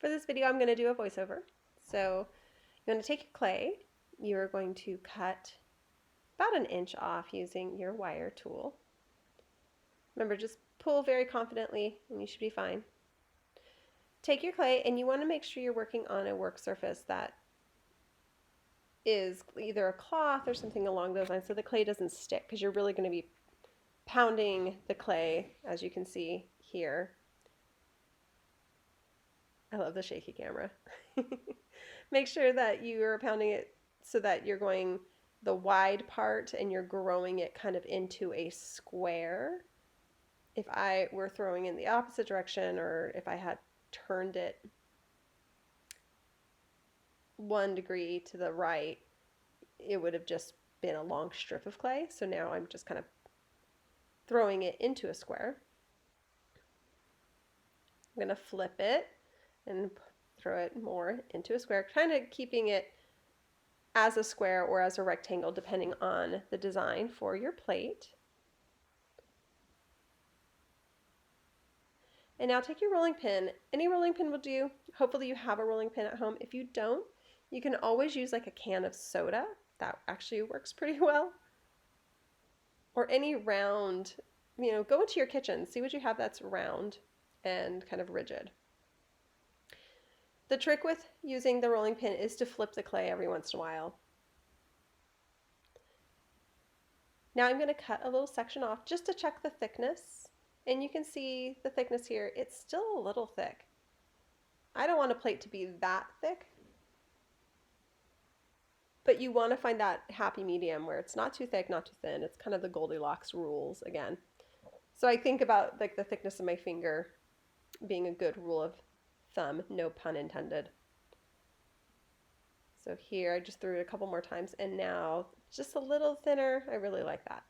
For this video, I'm going to do a voiceover. So you're going to take your clay. You're going to cut about an inch off using your wire tool. Remember, just pull very confidently and you should be fine. Take your clay and you want to make sure you're working on a work surface that is either a cloth or something along those lines so the clay doesn't stick, because you're really going to be pounding the clay, as you can see here. I love the shaky camera. Make sure that you are pounding it so that you're going the wide part and you're growing it kind of into a square. If I were throwing in the opposite direction, or if I had turned it 1 degree to the right, it would have just been a long strip of clay. So now I'm just kind of throwing it into a square. I'm going to flip it and throw it more into a square, kind of keeping it as a square or as a rectangle depending on the design for your plate. And now take your rolling pin. Any rolling pin will do. Hopefully you have a rolling pin at home. If you don't, you can always use like a can of soda. That actually works pretty well. Or any round, go into your kitchen, see what you have that's round and kind of rigid. The trick with using the rolling pin is to flip the clay every once in a while. Now I'm going to cut a little section off just to check the thickness. And you can see the thickness here. It's still a little thick. I don't want a plate to be that thick, but you want to find that happy medium where it's not too thick, not too thin. It's kind of the Goldilocks rules again. So I think about like the thickness of my finger being a good rule of thumb, no pun intended. So here I just threw it a couple more times and now just a little thinner. I really like that.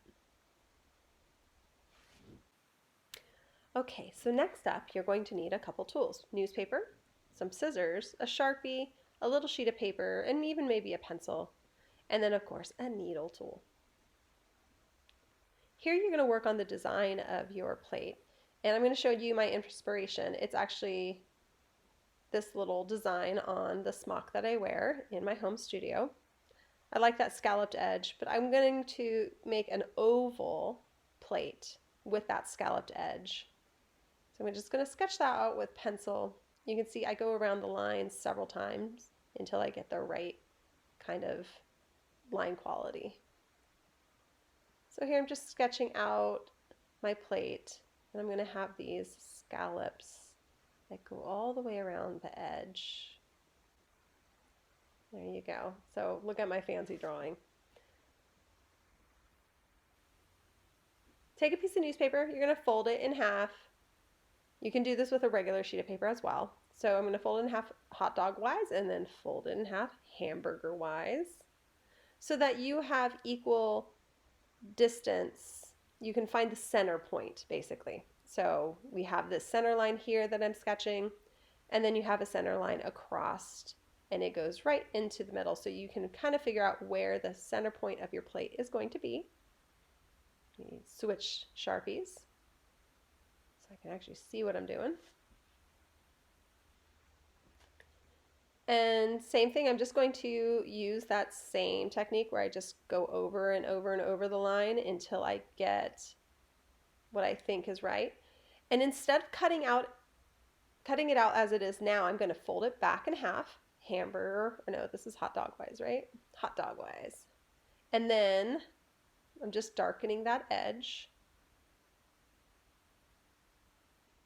Okay, so next up you're going to need a couple tools: newspaper, some scissors, a Sharpie, a little sheet of paper, and even maybe a pencil, and then of course a needle tool. Here you're going to work on the design of your plate, and I'm going to show you my inspiration. It's actually this little design on the smock that I wear in my home studio. I like that scalloped edge, but I'm going to make an oval plate with that scalloped edge. So I'm just going to sketch that out with pencil. You can see I go around the lines several times until I get the right kind of line quality. So here I'm just sketching out my plate, and I'm going to have these scallops that go all the way around the edge. There you go. So look at my fancy drawing. Take a piece of newspaper, you're going to fold it in half. You can do this with a regular sheet of paper as well. So I'm going to fold it in half hot dog wise and then fold it in half hamburger wise so that you have equal distance. You can find the center point basically. So we have this center line here that I'm sketching, and then you have a center line across and it goes right into the middle. So you can kind of figure out where the center point of your plate is going to be. You switch Sharpies so I can actually see what I'm doing. And same thing, I'm just going to use that same technique where I just go over and over and over the line until I get what I think is right. And instead of cutting it out as it is now, I'm going to fold it back in half. Hamburger, or no, this is hot dog wise, right? Hot dog wise. And then I'm just darkening that edge.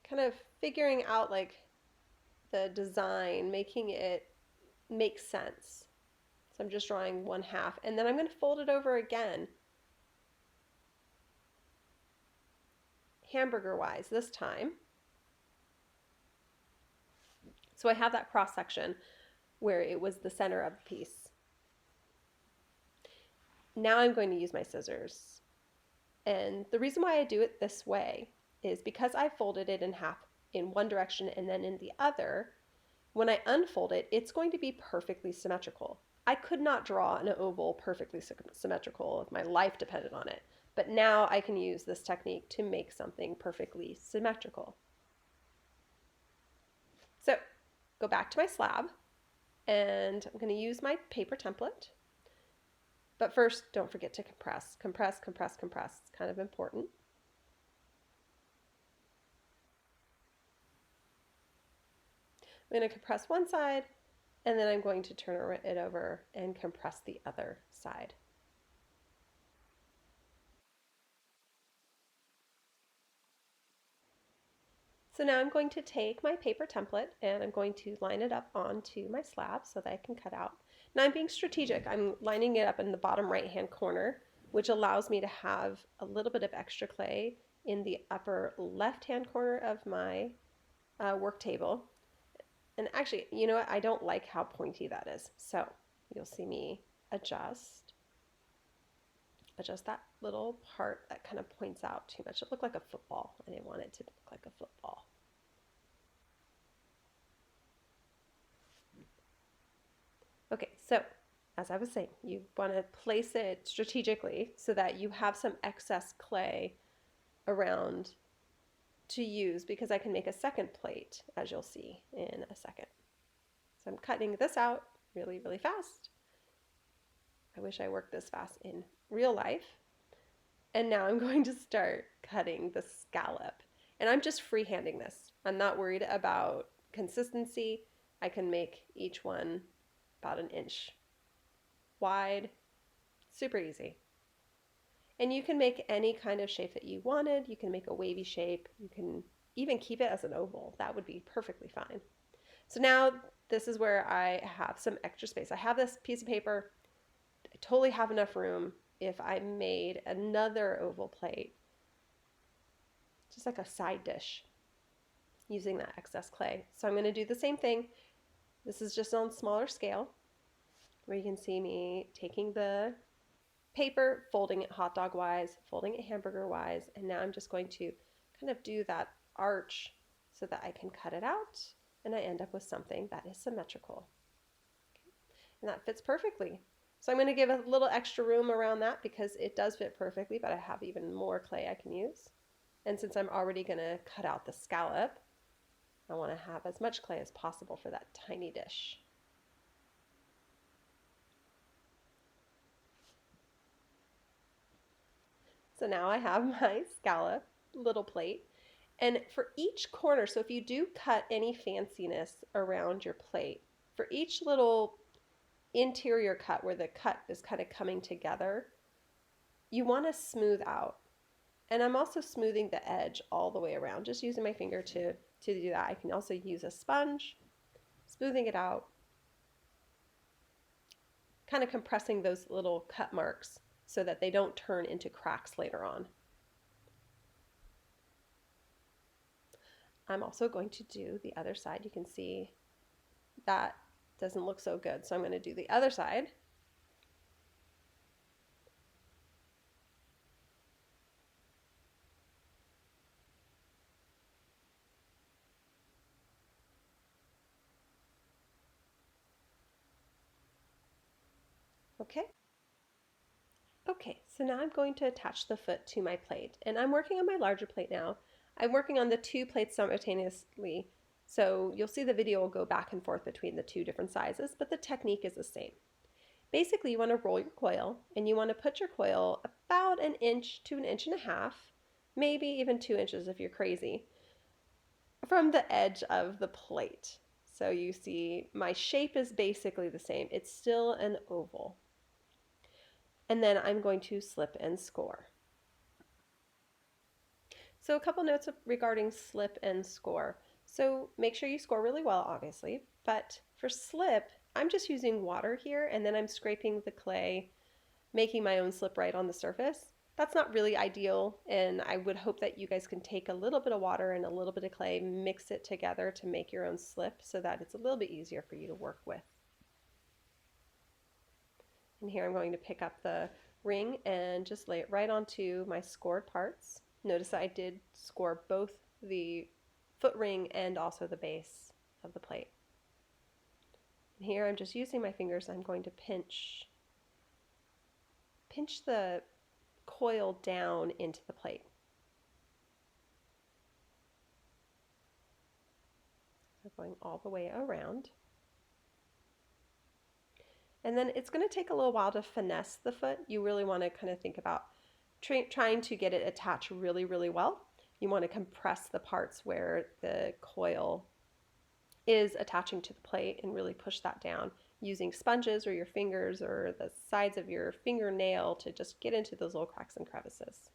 Kind of figuring out like the design, making it make sense. So I'm just drawing 1/2, and then I'm going to fold it over again, hamburger wise this time. So I have that cross section where it was the center of the piece. Now I'm going to use my scissors. And the reason why I do it this way is because I folded it in half in one direction and then in the other. When I unfold it, it's going to be perfectly symmetrical. I could not draw an oval perfectly symmetrical if my life depended on it. But now I can use this technique to make something perfectly symmetrical. So go back to my slab, and I'm going to use my paper template. But first, don't forget to compress. Compress, compress, compress. It's kind of important. I'm going to compress one side, and then I'm going to turn it over and compress the other side. So now I'm going to take my paper template and I'm going to line it up onto my slab so that I can cut out. Now I'm being strategic. I'm lining it up in the bottom right-hand corner, which allows me to have a little bit of extra clay in the upper left-hand corner of my work table. And actually, you know what? I don't like how pointy that is. So you'll see me adjust that little part that kind of points out too much. It looked like a football. I didn't want it to look like a football. Okay, so as I was saying, you want to place it strategically so that you have some excess clay around to use, because I can make a second plate, as you'll see in a second. So I'm cutting this out really, really fast. I wish I worked this fast in real life. And now I'm going to start cutting the scallop. And I'm just freehanding this. I'm not worried about consistency. I can make each one about an inch wide. Super easy. And you can make any kind of shape that you wanted. You can make a wavy shape. You can even keep it as an oval. That would be perfectly fine. So now this is where I have some extra space. I have this piece of paper. I totally have enough room if I made another oval plate, just like a side dish, using that excess clay. So I'm going to do the same thing. This is just on smaller scale, where you can see me taking the paper, folding it hot dog wise, folding it hamburger wise, and now I'm just going to kind of do that arch so that I can cut it out and I end up with something that is symmetrical. Okay. And that fits perfectly. So I'm going to give a little extra room around that because it does fit perfectly, but I have even more clay I can use. And since I'm already going to cut out the scallop, I want to have as much clay as possible for that tiny dish. So now I have my scallop little plate. And for each corner, so if you do cut any fanciness around your plate, for each little interior cut where the cut is kind of coming together, you want to smooth out. And I'm also smoothing the edge all the way around, just using my finger to do that. I can also use a sponge, smoothing it out, kind of compressing those little cut marks so that they don't turn into cracks later on. I'm also going to do the other side. You can see that doesn't look so good, so I'm going to do the other side. Okay. Okay, so now I'm going to attach the foot to my plate, and I'm working on my larger plate now. I'm working on the two plates simultaneously, so you'll see the video will go back and forth between the two different sizes, but the technique is the same. Basically, you want to roll your coil, and you want to put your coil about an inch to an inch and a half, maybe even 2 inches if you're crazy, from the edge of the plate. So you see my shape is basically the same. It's still an oval. And then I'm going to slip and score. So a couple notes regarding slip and score. So make sure you score really well, obviously, but for slip, I'm just using water here, and then I'm scraping the clay, making my own slip right on the surface. That's not really ideal, and I would hope that you guys can take a little bit of water and a little bit of clay, mix it together to make your own slip so that it's a little bit easier for you to work with. And here I'm going to pick up the ring and just lay it right onto my scored parts. Notice that I did score both the foot ring and also the base of the plate. And here I'm just using my fingers. I'm going to pinch the coil down into the plate. So going all the way around. And then it's going to take a little while to finesse the foot. You really want to kind of think about trying to get it attached really, really well. You want to compress the parts where the coil is attaching to the plate and really push that down using sponges or your fingers or the sides of your fingernail to just get into those little cracks and crevices.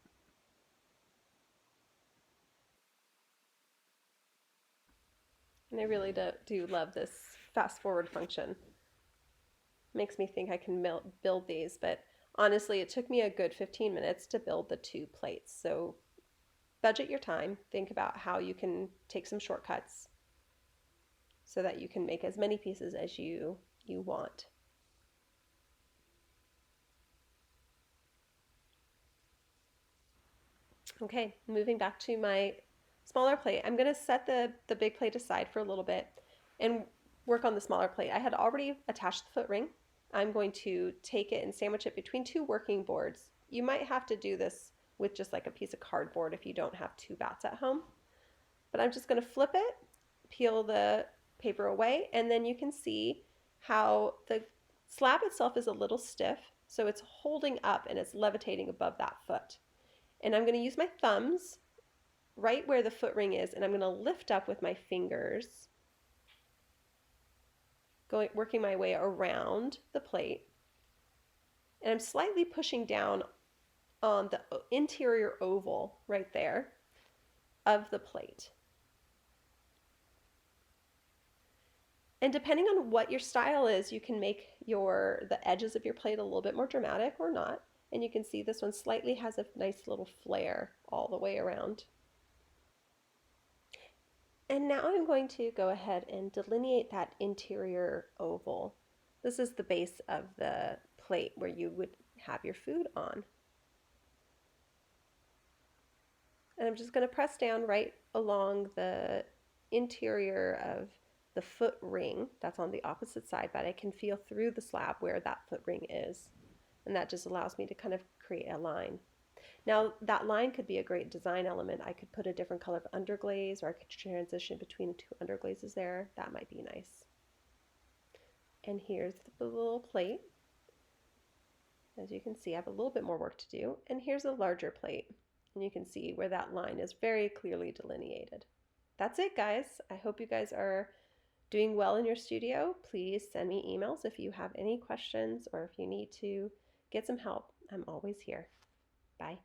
And I really do love this fast forward function. Makes me think I can build these, but honestly, it took me a good 15 minutes to build the 2 plates. So budget your time. Think about how you can take some shortcuts so that you can make as many pieces as you want. Okay, moving back to my smaller plate. I'm going to set the big plate aside for a little bit and work on the smaller plate. I had already attached the foot ring. I'm going to take it and sandwich it between 2 working boards. You might have to do this with just like a piece of cardboard if you don't have 2 bats at home. But I'm just going to flip it, peel the paper away, and then you can see how the slab itself is a little stiff, so it's holding up and it's levitating above that foot. And I'm going to use my thumbs right where the foot ring is, and I'm going to lift up with my fingers, working my way around the plate. And I'm slightly pushing down on the interior oval right there of the plate. And depending on what your style is, you can make the edges of your plate a little bit more dramatic or not. And you can see this one slightly has a nice little flare all the way around. And now I'm going to go ahead and delineate that interior oval. This is the base of the plate where you would have your food on. And I'm just going to press down right along the interior of the foot ring that's on the opposite side, but I can feel through the slab where that foot ring is. And that just allows me to kind of create a line. Now that line could be a great design element. I could put a different color of underglaze, or I could transition between the 2 underglazes there. That might be nice. And here's the little plate. As you can see, I have a little bit more work to do. And here's a larger plate. And you can see where that line is very clearly delineated. That's it, guys. I hope you guys are doing well in your studio. Please send me emails if you have any questions or if you need to get some help. I'm always here. Bye.